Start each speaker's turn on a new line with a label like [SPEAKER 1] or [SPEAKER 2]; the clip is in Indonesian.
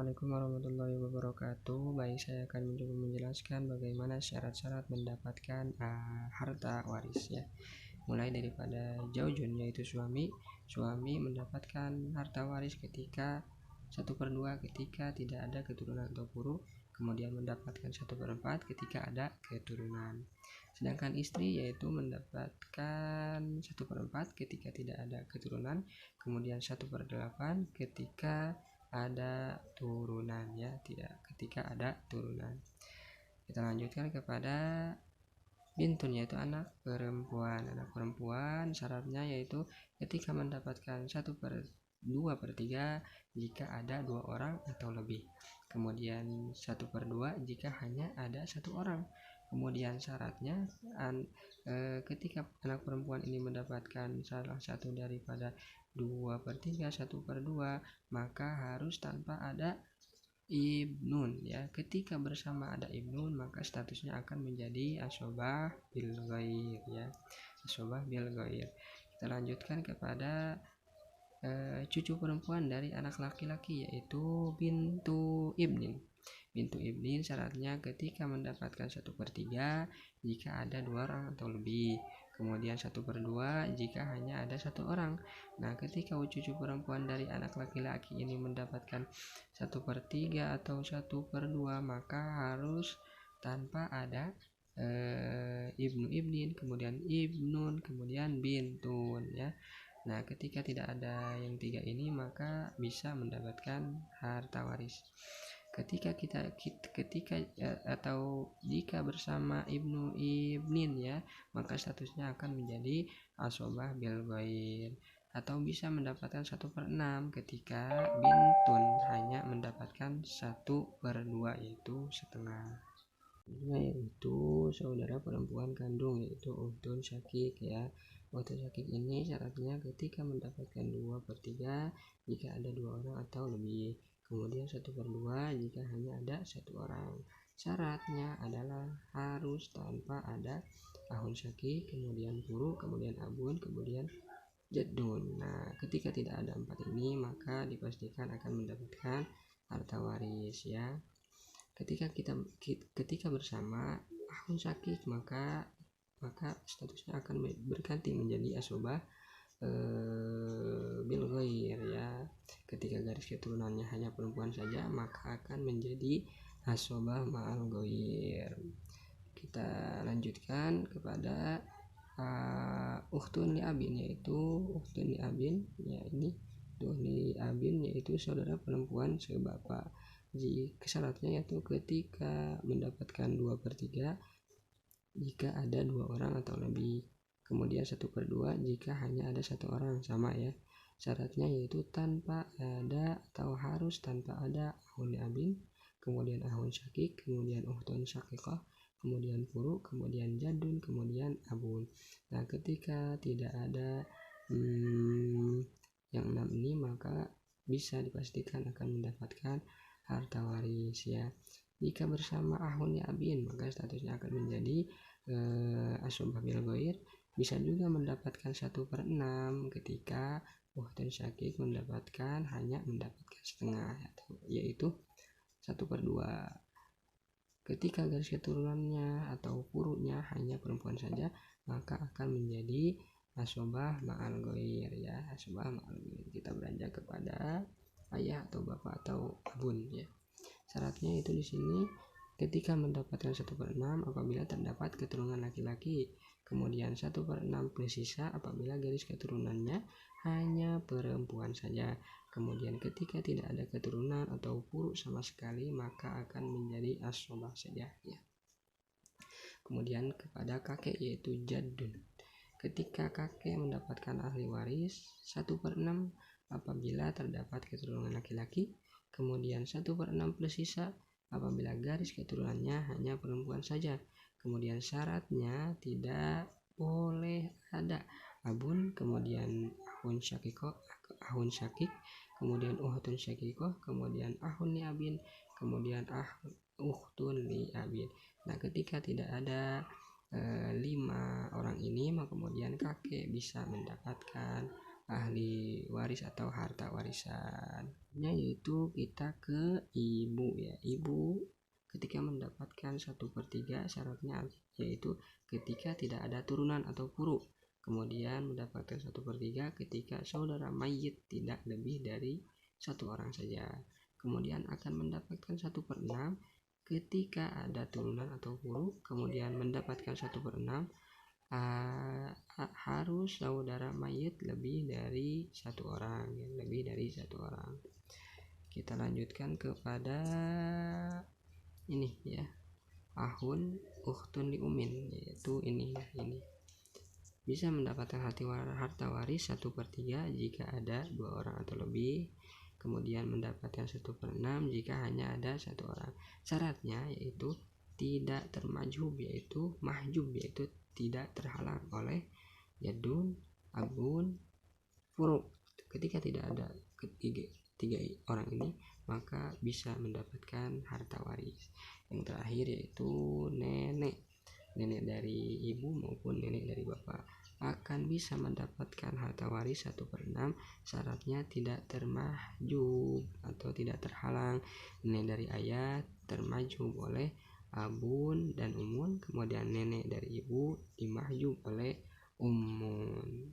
[SPEAKER 1] Assalamualaikum warahmatullahi wabarakatuh. Baik, saya akan mencoba menjelaskan bagaimana syarat-syarat mendapatkan harta waris ya. Mulai daripada zaujun yaitu suami. Suami mendapatkan harta waris ketika 1/2 ketika tidak ada keturunan atau furu, kemudian mendapatkan 1/4 ketika ada keturunan. Sedangkan istri yaitu mendapatkan 1/4 ketika tidak ada keturunan, kemudian 1/8 ketika ada turunan ya, tidak ketika ada turunan. Kita lanjutkan kepada bintun yaitu anak perempuan. Anak perempuan syaratnya yaitu ketika mendapatkan 1/2/3 jika ada 2 orang atau lebih, kemudian 1/2 jika hanya ada 1 orang. Kemudian syaratnya ketika anak perempuan ini mendapatkan salah satu daripada 2/3, 1/2, maka harus tanpa ada ibnun ya. Ketika bersama ada ibnun maka statusnya akan menjadi asobah bil ghair ya, asobah bil ghair. Kita lanjutkan kepada cucu perempuan dari anak laki-laki yaitu bintu ibnin. Bintu ibnin syaratnya ketika mendapatkan 1/3 jika ada 2 orang atau lebih, kemudian 1/2 jika hanya ada 1 orang. Nah, ketika cucu perempuan dari anak laki-laki ini mendapatkan 1/3 atau 1/2 maka harus tanpa ada ibnu ibnin, kemudian ibnun, kemudian bintun ya. Nah, ketika tidak ada yang 3 ini maka bisa mendapatkan harta waris. Ketika atau jika bersama ibnu ibnin ya, maka statusnya akan menjadi asobah bil ghair, atau bisa mendapatkan 1/6 ketika bintun hanya mendapatkan 1/2 yaitu setengah. Yaitu saudara perempuan kandung yaitu ukhtun syakik ya. Ukhtun syakik ini syaratnya ketika mendapatkan 2/3 jika ada 2 orang atau lebih, kemudian 1/2 jika hanya ada 1 orang. Syaratnya adalah harus tanpa ada ahun syakik, kemudian furu, kemudian abun, kemudian jaddun. Nah, ketika tidak ada 4 ini maka dipastikan akan mendapatkan harta waris ya. Ketika bersama ahun syakik maka statusnya akan berganti menjadi asobah bil ghair ya. Ketika garis keturunannya hanya perempuan saja maka akan menjadi asobah ma'al ghair. Kita lanjutkan kepada ukhtun li abin yaitu ukhtun li abin ya. Ini li abin yaitu saudara perempuan sebapak. Jika syaratnya yaitu ketika mendapatkan 2/3 jika ada 2 orang atau lebih, kemudian 1/2 jika hanya ada 1 orang, sama ya. Syaratnya yaitu tanpa ada atau harus tanpa ada ahun abin, kemudian ahun syakik, kemudian ukhtun syakikah, kemudian furu, kemudian jadun, kemudian abun. Nah, ketika tidak ada yang 6 ini maka bisa dipastikan akan mendapatkan harta waris ya. Jika bersama ahun abin maka statusnya akan menjadi asobah bil ghair. Bisa juga mendapatkan 1/6 ketika ukhtun syakik hanya mendapatkan setengah yaitu 1/2. Ketika garis keturunannya atau furunya hanya perempuan saja maka akan menjadi asobah ma'al ghair ya, asobah ma'al ghair. Kita beranjak kepada ayah atau bapak atau abun ya. Syaratnya itu di sini ketika mendapatkan 1/6 apabila terdapat keturunan laki-laki, kemudian 1/6 plus sisa apabila garis keturunannya hanya perempuan saja, kemudian ketika tidak ada keturunan atau furu sama sekali maka akan menjadi asobah saja ya. Kemudian kepada kakek yaitu jaddun. Ketika kakek mendapatkan ahli waris 1/6 apabila terdapat keturunan laki-laki, kemudian 1/6 plus sisa apabila garis keturunannya hanya perempuan saja. Kemudian syaratnya tidak boleh ada abun, kemudian ahun syakik, kemudian ukhtun syakikoh, kemudian ahun li abin, kemudian ukhtun li abin. Nah, ketika tidak ada 5 orang ini maka kemudian kakek bisa mendapatkan ahli waris atau harta warisan. Yaitu kita ke ibu ya. Ibu ketika mendapatkan 1/3 syaratnya yaitu ketika tidak ada turunan atau furu. Kemudian mendapatkan 1/3 ketika saudara mayit tidak lebih dari 1 orang saja. Kemudian akan mendapatkan 1/6 ketika ada turunan atau furu. Kemudian mendapatkan 1/6 harus saudara mayit lebih dari 1 orang ya, lebih dari 1 orang. Kita lanjutkan kepada ini ya, ahun ukhtun li umin, yaitu ini bisa mendapatkan harta waris 1/3 jika ada 2 orang atau lebih. Kemudian mendapatkan 1/6 jika hanya ada 1 orang. Syaratnya yaitu tidak termajhub, yaitu mahjub, yaitu tidak terhalang oleh jadun, abun, furu. Ketika tidak ada tiga orang ini, maka bisa mendapatkan harta waris. Yang terakhir yaitu nenek dari ibu maupun nenek dari bapak akan bisa mendapatkan harta waris 1/6. Syaratnya tidak termahjub atau tidak terhalang. Nenek dari ayah termahjub oleh abun dan umun, kemudian nenek dari ibu dimahjub oleh umun.